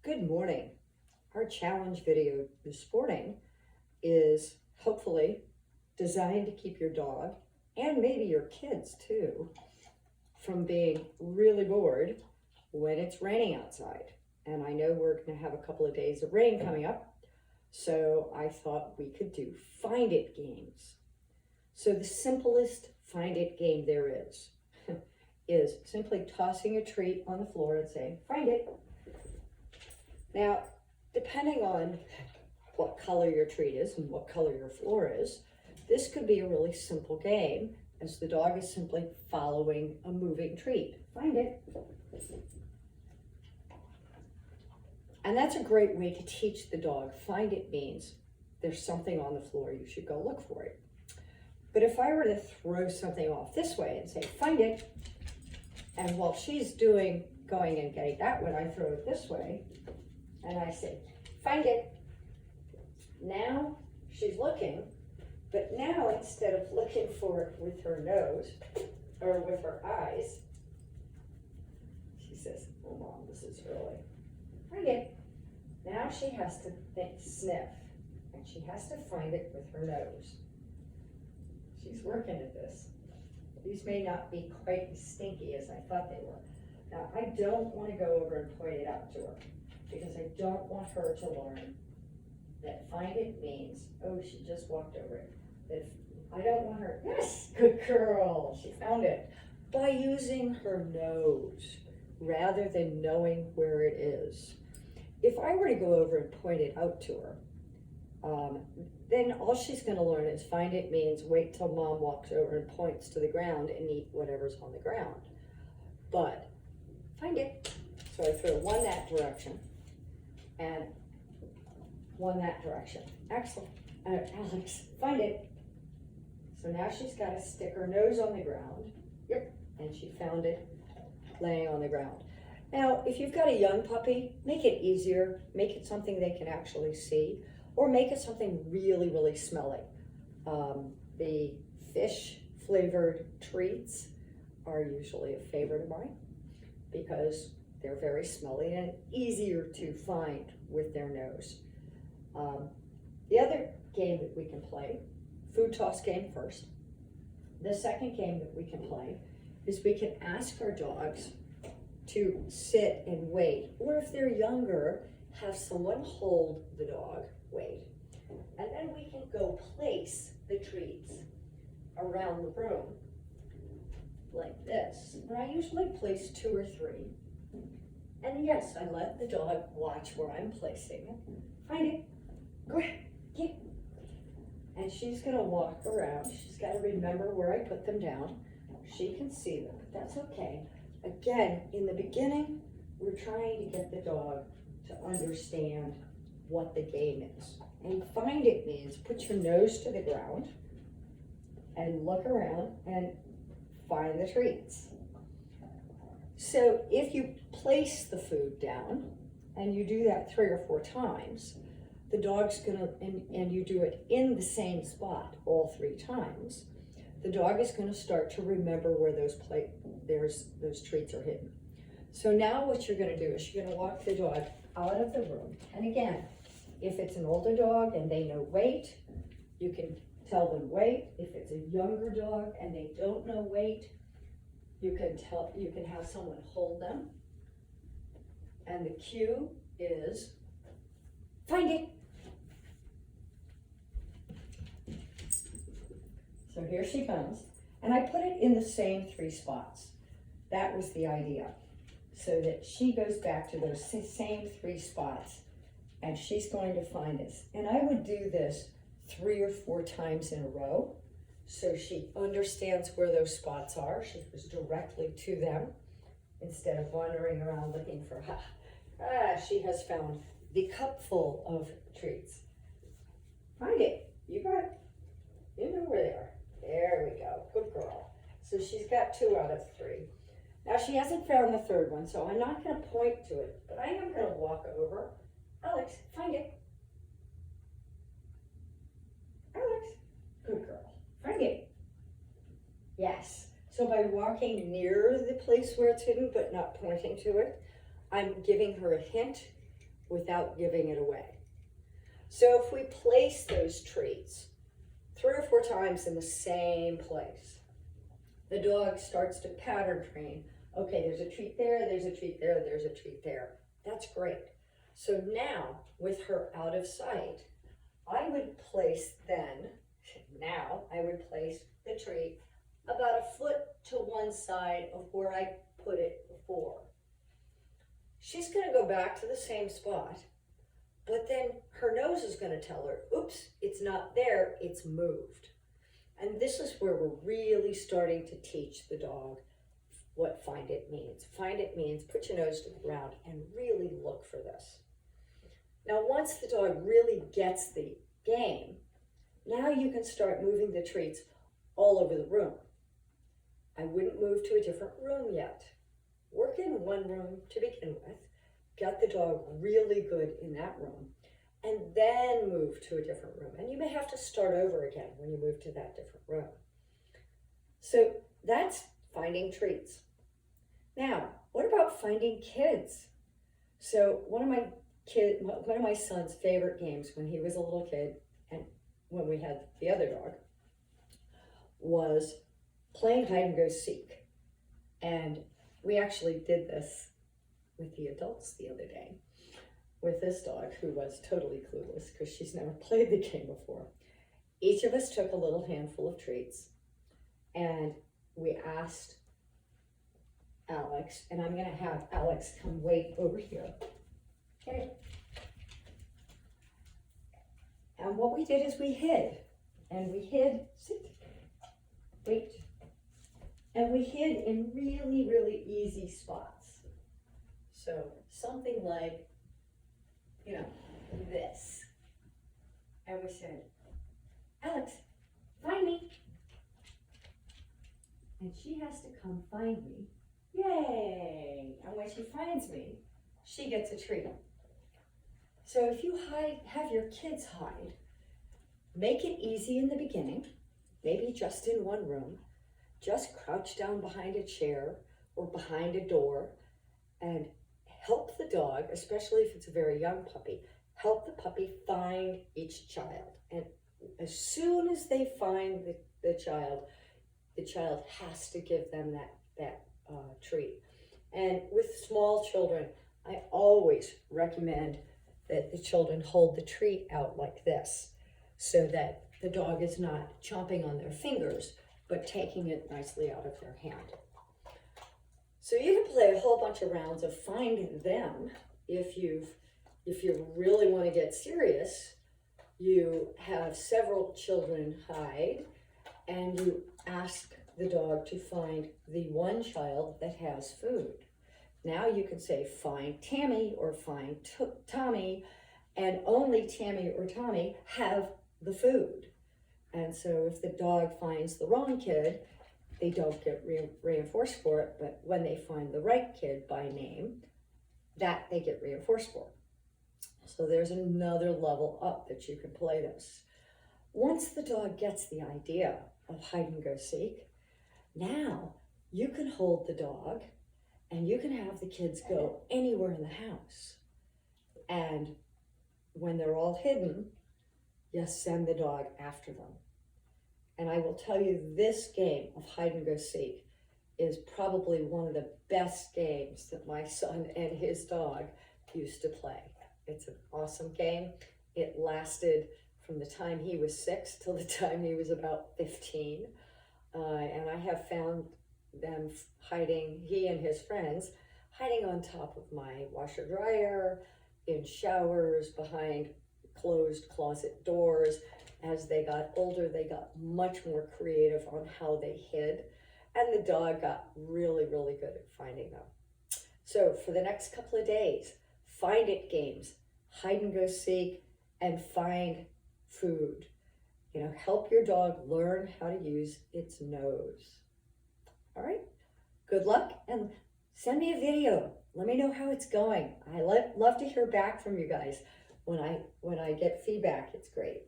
Good morning. Our challenge video this morning is hopefully designed to keep your dog and maybe your kids too from being really bored when it's raining outside. And I know we're going to have a couple of days of rain coming up, so I thought we could do find it games. So the simplest find it game there is is simply tossing a treat on the floor and saying, find it. Now, depending on what color your treat is and what color your floor is, this could be a really simple game as the dog is simply following a moving treat. Find it. And that's a great way to teach the dog. Find it means there's something on the floor, you should go look for it. But if I were to throw something off this way and say, find it, and while she's going and getting that one, I throw it this way, and I say, find it. Now she's looking, but now instead of looking for it with her nose or with her eyes, she says, oh Mom, this is early. Find it. Now she has to sniff, and she has to find it with her nose. She's working at this. These may not be quite as stinky as I thought they were. Now, I don't want to go over and point it out to her because I don't want her to learn that find it means, oh, she just walked over it. That I don't want her, yes, good girl, she found it, by using her nose rather than knowing where it is. If I were to go over and point it out to her, then all she's going to learn is find it means wait till Mom walks over and points to the ground and eat whatever's on the ground. But find it. So I throw one that direction and one that direction. Excellent. Alex, find it. So now she's got to stick her nose on the ground. Yep. And she found it laying on the ground. Now, if you've got a young puppy, make it easier. Make it something they can actually see. Or make it something really, really smelly. The fish flavored treats are usually a favorite of mine because they're very smelly and easier to find with their nose. The other game that we can play, food toss game first. The second game that we can play is we can ask our dogs to sit and wait, or if they're younger, have someone hold the dog, wait. And then we can go place the treats around the room like this. And I usually place 2 or 3. And yes, I let the dog watch where I'm placing it. Find it, go ahead, get it. And she's gonna walk around. She's gotta remember where I put them down. She can see them, but that's okay. Again, in the beginning, we're trying to get the dog to understand what the game is. And find it means put your nose to the ground and look around and find the treats. So if you place the food down and you do that 3 or 4 times, the dog's gonna, and you do it in the same spot all 3 times, the dog is gonna start to remember where those treats are hidden. So now what you're gonna do is you're gonna walk the dog out of the room. And again, if it's an older dog and they know wait, you can tell them wait. If it's a younger dog and they don't know wait, you can have someone hold them. And the cue is find it. So here she comes. And I put it in the same 3 spots. That was the idea. So that she goes back to those same 3 spots and she's going to find us. And I would do this 3 or 4 times in a row so she understands where those spots are. She goes directly to them instead of wandering around looking for, she has found the cup full of treats. Find it, you got it. You know where they are. There we go, good girl. So she's got 2 out of 3. Now she hasn't found the 3rd one, so I'm not gonna point to it, but I am gonna walk over. Alex, find it. Alex, good girl, find it. Yes, so by walking near the place where it's hidden, but not pointing to it, I'm giving her a hint without giving it away. So if we place those treats 3 or 4 times in the same place, the dog starts to pattern train. Okay, there's a treat there, there's a treat there, there's a treat there. That's great. So now, with her out of sight, I would place the treat about a foot to one side of where I put it before. She's going to go back to the same spot, but then her nose is going to tell her, oops, it's not there, it's moved. And this is where we're really starting to teach the dog what find it means. Find it means put your nose to the ground and really look for this. Now, once the dog really gets the game, now you can start moving the treats all over the room. I wouldn't move to a different room yet. Work in one room to begin with, get the dog really good in that room, and then move to a different room. And you may have to start over again when you move to that different room. So that's finding treats. Now, what about finding kids? So one of my son's favorite games when he was a little kid, and when we had the other dog, was playing hide and go seek. And we actually did this with the adults the other day with this dog who was totally clueless because she's never played the game before. Each of us took a little handful of treats and we asked Alex, and I'm going to have Alex come wait over here. Okay. And what we did is we hid, sit, wait, and we hid in really, really easy spots. So something like, this. And we said, Alex, find me. And she has to come find me. Yay! And when she finds me, she gets a treat. So if you have your kids hide, make it easy in the beginning, maybe just in one room. Just crouch down behind a chair or behind a door and help the dog, especially if it's a very young puppy, help the puppy find each child. And as soon as they find the child has to give them that treat. And with small children, I always recommend that the children hold the treat out like this so that the dog is not chomping on their fingers, but taking it nicely out of their hand. So you can play a whole bunch of rounds of find them. If you really want to get serious, you have several children hide and you ask the dog to find the one child that has food. Now you can say find Tammy or find Tommy, and only Tammy or Tommy have the food. And so if the dog finds the wrong kid, they don't get reinforced for it, but when they find the right kid by name, that they get reinforced for. So there's another level up that you can play this. Once the dog gets the idea of hide and go seek, now you can hold the dog and you can have the kids go anywhere in the house. And when they're all hidden, you send the dog after them. And I will tell you, this game of hide and go seek is probably one of the best games that my son and his dog used to play. It's an awesome game. It lasted from the time he was 6 till the time he was about 15. And I have found them hiding, he and his friends, hiding on top of my washer dryer, in showers, behind closed closet doors. As they got older, they got much more creative on how they hid, and the dog got really, really good at finding them. So for the next couple of days, find it games, hide and go seek, and find food. Help your dog learn how to use its nose. All right, good luck, and send me a video. Let me know how it's going. I love to hear back from you guys. When I get feedback, it's great.